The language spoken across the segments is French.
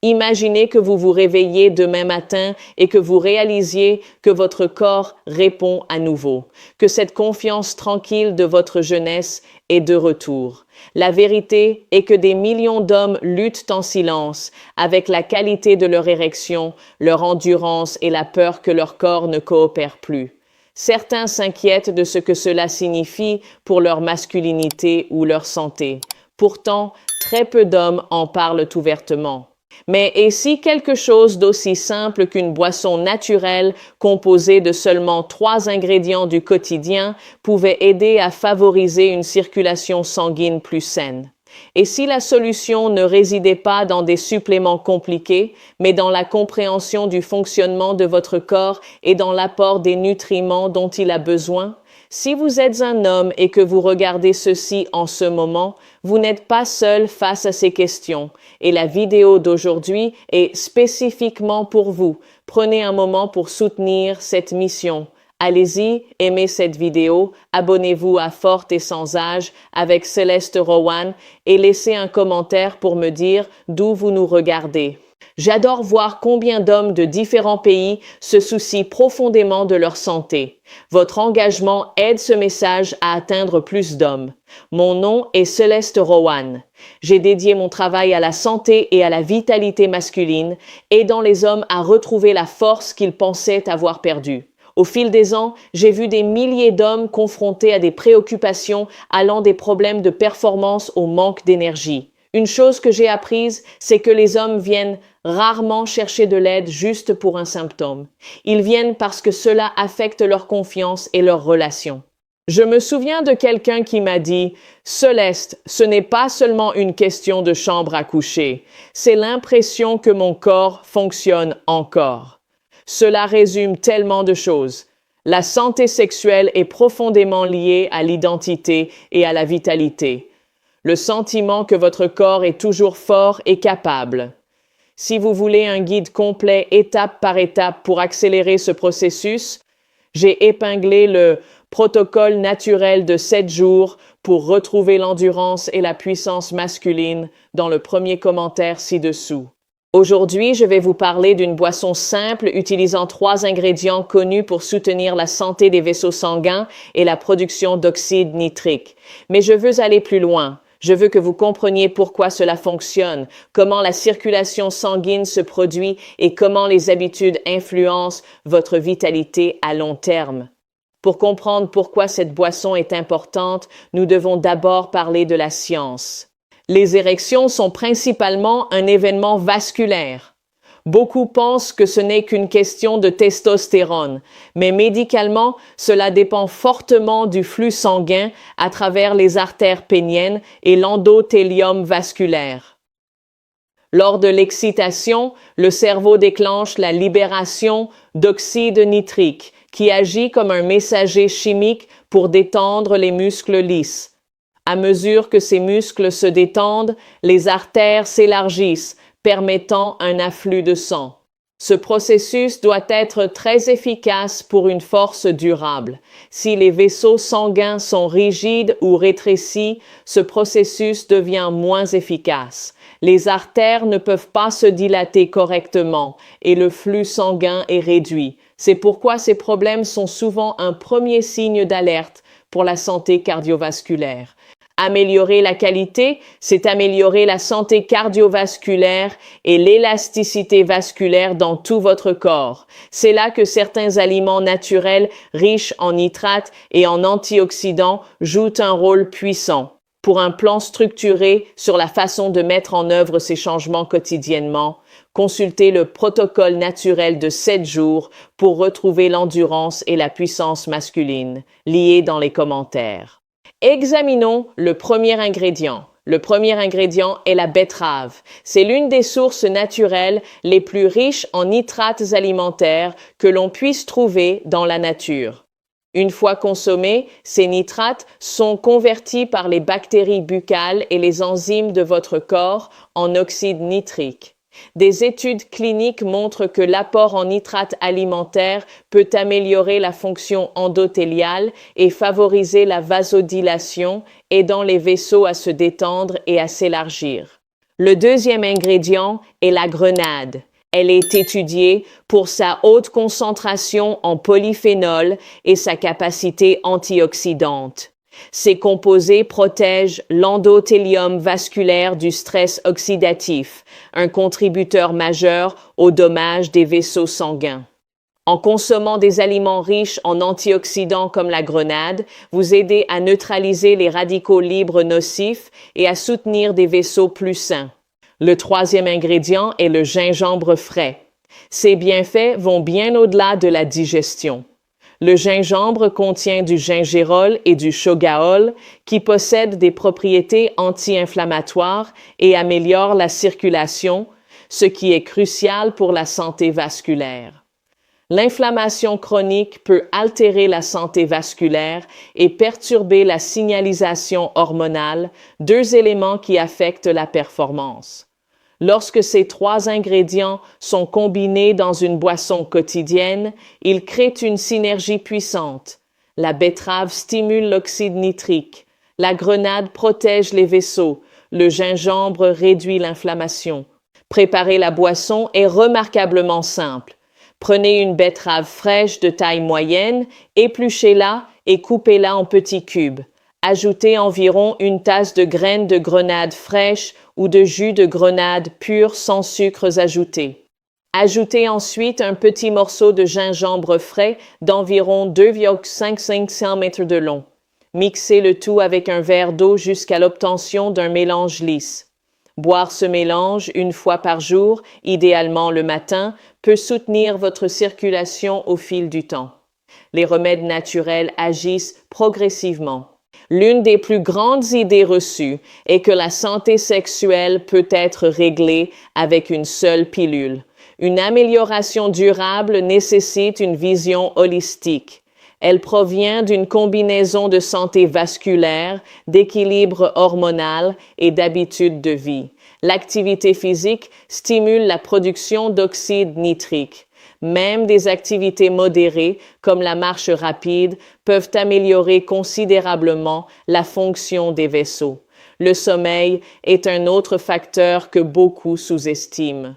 Imaginez que vous vous réveillez demain matin et que vous réalisiez que votre corps répond à nouveau, que cette confiance tranquille de votre jeunesse est de retour. La vérité est que des millions d'hommes luttent en silence avec la qualité de leur érection, leur endurance et la peur que leur corps ne coopère plus. Certains s'inquiètent de ce que cela signifie pour leur masculinité ou leur santé. Pourtant, très peu d'hommes en parlent ouvertement. Mais et si quelque chose d'aussi simple qu'une boisson naturelle composée de seulement 3 ingrédients du quotidien pouvait aider à favoriser une circulation sanguine plus saine? Et si la solution ne résidait pas dans des suppléments compliqués, mais dans la compréhension du fonctionnement de votre corps et dans l'apport des nutriments dont il a besoin? Si vous êtes un homme et que vous regardez ceci en ce moment, vous n'êtes pas seul face à ces questions et la vidéo d'aujourd'hui est spécifiquement pour vous. Prenez un moment pour soutenir cette mission. Allez-y, aimez cette vidéo, abonnez-vous à Forte et Sans Âge avec Céleste Rowan et laissez un commentaire pour me dire d'où vous nous regardez. J'adore voir combien d'hommes de différents pays se soucient profondément de leur santé. Votre engagement aide ce message à atteindre plus d'hommes. Mon nom est Céleste Rowan. J'ai dédié mon travail à la santé et à la vitalité masculine, aidant les hommes à retrouver la force qu'ils pensaient avoir perdue. Au fil des ans, j'ai vu des milliers d'hommes confrontés à des préoccupations allant des problèmes de performance au manque d'énergie. Une chose que j'ai apprise, c'est que les hommes viennent rarement chercher de l'aide juste pour un symptôme. Ils viennent parce que cela affecte leur confiance et leurs relations. Je me souviens de quelqu'un qui m'a dit « Céleste, ce n'est pas seulement une question de chambre à coucher, c'est l'impression que mon corps fonctionne encore. » Cela résume tellement de choses. La santé sexuelle est profondément liée à l'identité et à la vitalité. Le sentiment que votre corps est toujours fort et capable. Si vous voulez un guide complet étape par étape pour accélérer ce processus, j'ai épinglé le protocole naturel de 7 jours pour retrouver l'endurance et la puissance masculine dans le premier commentaire ci-dessous. Aujourd'hui, je vais vous parler d'une boisson simple utilisant 3 ingrédients connus pour soutenir la santé des vaisseaux sanguins et la production d'oxyde nitrique. Mais je veux aller plus loin. Je veux que vous compreniez pourquoi cela fonctionne, comment la circulation sanguine se produit et comment les habitudes influencent votre vitalité à long terme. Pour comprendre pourquoi cette boisson est importante, nous devons d'abord parler de la science. Les érections sont principalement un événement vasculaire. Beaucoup pensent que ce n'est qu'une question de testostérone, mais médicalement, cela dépend fortement du flux sanguin à travers les artères péniennes et l'endothélium vasculaire. Lors de l'excitation, le cerveau déclenche la libération d'oxyde nitrique, qui agit comme un messager chimique pour détendre les muscles lisses. À mesure que ces muscles se détendent, les artères s'élargissent, permettant un afflux de sang. Ce processus doit être très efficace pour une force durable. Si les vaisseaux sanguins sont rigides ou rétrécis, ce processus devient moins efficace. Les artères ne peuvent pas se dilater correctement et le flux sanguin est réduit. C'est pourquoi ces problèmes sont souvent un premier signe d'alerte pour la santé cardiovasculaire. Améliorer la qualité, c'est améliorer la santé cardiovasculaire et l'élasticité vasculaire dans tout votre corps. C'est là que certains aliments naturels riches en nitrates et en antioxydants jouent un rôle puissant. Pour un plan structuré sur la façon de mettre en œuvre ces changements quotidiennement, consultez le protocole naturel de 7 jours pour retrouver l'endurance et la puissance masculine, liés dans les commentaires. Examinons le premier ingrédient. Le premier ingrédient est la betterave. C'est l'une des sources naturelles les plus riches en nitrates alimentaires que l'on puisse trouver dans la nature. Une fois consommés, ces nitrates sont convertis par les bactéries buccales et les enzymes de votre corps en oxyde nitrique. Des études cliniques montrent que l'apport en nitrates alimentaires peut améliorer la fonction endothéliale et favoriser la vasodilation, aidant les vaisseaux à se détendre et à s'élargir. Le deuxième ingrédient est la grenade. Elle est étudiée pour sa haute concentration en polyphénol et sa capacité antioxydante. Ces composés protègent l'endothélium vasculaire du stress oxydatif, un contributeur majeur au dommage des vaisseaux sanguins. En consommant des aliments riches en antioxydants comme la grenade, vous aidez à neutraliser les radicaux libres nocifs et à soutenir des vaisseaux plus sains. Le troisième ingrédient est le gingembre frais. Ses bienfaits vont bien au-delà de la digestion. Le gingembre contient du gingérol et du shogaol qui possèdent des propriétés anti-inflammatoires et améliorent la circulation, ce qui est crucial pour la santé vasculaire. L'inflammation chronique peut altérer la santé vasculaire et perturber la signalisation hormonale, deux éléments qui affectent la performance. Lorsque ces trois ingrédients sont combinés dans une boisson quotidienne, ils créent une synergie puissante. La betterave stimule l'oxyde nitrique, la grenade protège les vaisseaux, le gingembre réduit l'inflammation. Préparer la boisson est remarquablement simple. Prenez une betterave fraîche de taille moyenne, épluchez-la et coupez-la en petits cubes. Ajoutez environ une tasse de graines de grenade fraîches ou de jus de grenade pur sans sucres ajoutés. Ajoutez ensuite un petit morceau de gingembre frais d'environ 2,5 cm de long. Mixez le tout avec un verre d'eau jusqu'à l'obtention d'un mélange lisse. Boire ce mélange une fois par jour, idéalement le matin, peut soutenir votre circulation au fil du temps. Les remèdes naturels agissent progressivement. L'une des plus grandes idées reçues est que la santé sexuelle peut être réglée avec une seule pilule. Une amélioration durable nécessite une vision holistique. Elle provient d'une combinaison de santé vasculaire, d'équilibre hormonal et d'habitudes de vie. L'activité physique stimule la production d'oxyde nitrique. Même des activités modérées, comme la marche rapide, peuvent améliorer considérablement la fonction des vaisseaux. Le sommeil est un autre facteur que beaucoup sous-estiment.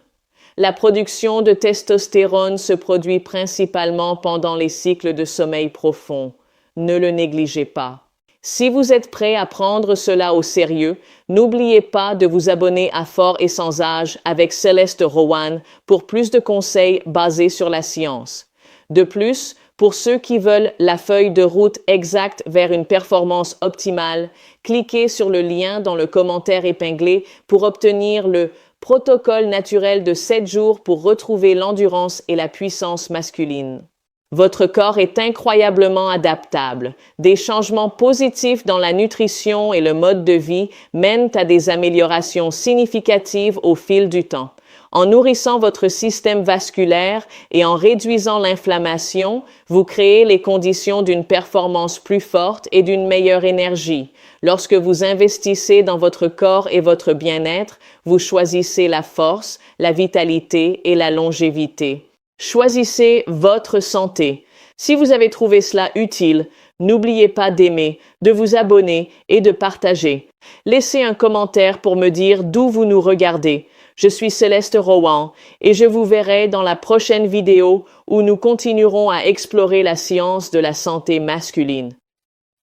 La production de testostérone se produit principalement pendant les cycles de sommeil profond. Ne le négligez pas. Si vous êtes prêt à prendre cela au sérieux, n'oubliez pas de vous abonner à Fort et Sans Âge avec Céleste Rowan pour plus de conseils basés sur la science. De plus, pour ceux qui veulent la feuille de route exacte vers une performance optimale, cliquez sur le lien dans le commentaire épinglé pour obtenir le protocole naturel de 7 jours pour retrouver l'endurance et la puissance masculine. Votre corps est incroyablement adaptable. Des changements positifs dans la nutrition et le mode de vie mènent à des améliorations significatives au fil du temps. En nourrissant votre système vasculaire et en réduisant l'inflammation, vous créez les conditions d'une performance plus forte et d'une meilleure énergie. Lorsque vous investissez dans votre corps et votre bien-être, vous choisissez la force, la vitalité et la longévité. Choisissez votre santé. Si vous avez trouvé cela utile, n'oubliez pas d'aimer, de vous abonner et de partager. Laissez un commentaire pour me dire d'où vous nous regardez. Je suis Céleste Rowan et je vous verrai dans la prochaine vidéo où nous continuerons à explorer la science de la santé masculine.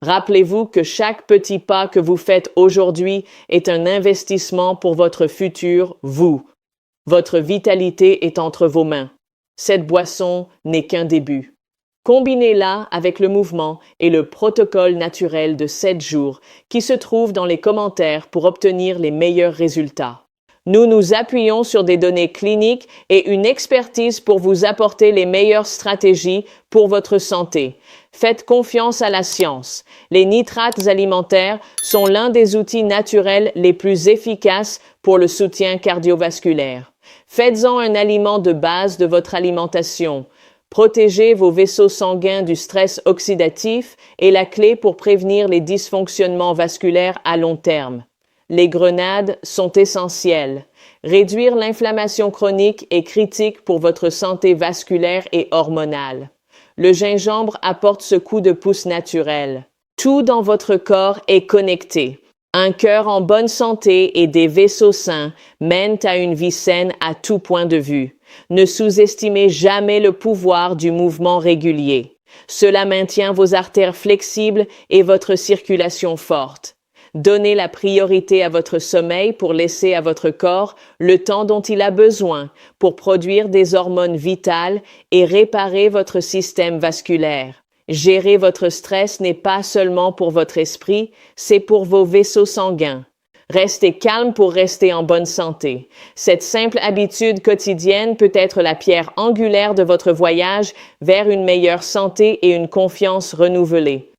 Rappelez-vous que chaque petit pas que vous faites aujourd'hui est un investissement pour votre futur, vous. Votre vitalité est entre vos mains. Cette boisson n'est qu'un début. Combinez-la avec le mouvement et le protocole naturel de 7 jours qui se trouve dans les commentaires pour obtenir les meilleurs résultats. Nous nous appuyons sur des données cliniques et une expertise pour vous apporter les meilleures stratégies pour votre santé. Faites confiance à la science. Les nitrates alimentaires sont l'un des outils naturels les plus efficaces pour le soutien cardiovasculaire. Faites-en un aliment de base de votre alimentation. Protégez vos vaisseaux sanguins du stress oxydatif est la clé pour prévenir les dysfonctionnements vasculaires à long terme. Les grenades sont essentielles. Réduire l'inflammation chronique est critique pour votre santé vasculaire et hormonale. Le gingembre apporte ce coup de pouce naturel. Tout dans votre corps est connecté. Un cœur en bonne santé et des vaisseaux sains mènent à une vie saine à tout point de vue. Ne sous-estimez jamais le pouvoir du mouvement régulier. Cela maintient vos artères flexibles et votre circulation forte. Donnez la priorité à votre sommeil pour laisser à votre corps le temps dont il a besoin pour produire des hormones vitales et réparer votre système vasculaire. Gérer votre stress n'est pas seulement pour votre esprit, c'est pour vos vaisseaux sanguins. Restez calme pour rester en bonne santé. Cette simple habitude quotidienne peut être la pierre angulaire de votre voyage vers une meilleure santé et une confiance renouvelée.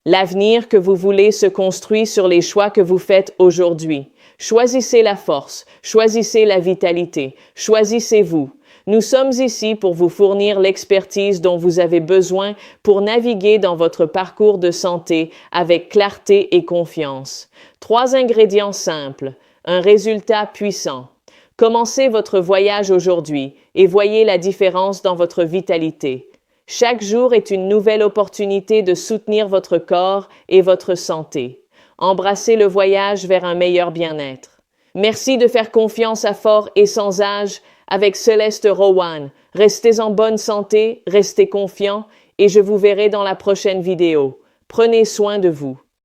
L'avenir que vous voulez se construit sur les choix que vous faites aujourd'hui. Choisissez la force, choisissez la vitalité, choisissez-vous. Nous sommes ici pour vous fournir l'expertise dont vous avez besoin pour naviguer dans votre parcours de santé avec clarté et confiance. 3 ingrédients simples, un résultat puissant. Commencez votre voyage aujourd'hui et voyez la différence dans votre vitalité. Chaque jour est une nouvelle opportunité de soutenir votre corps et votre santé. Embrassez le voyage vers un meilleur bien-être. Merci de faire confiance à Fort et Sans Âge avec Céleste Rowan. Restez en bonne santé, restez confiants et je vous verrai dans la prochaine vidéo. Prenez soin de vous.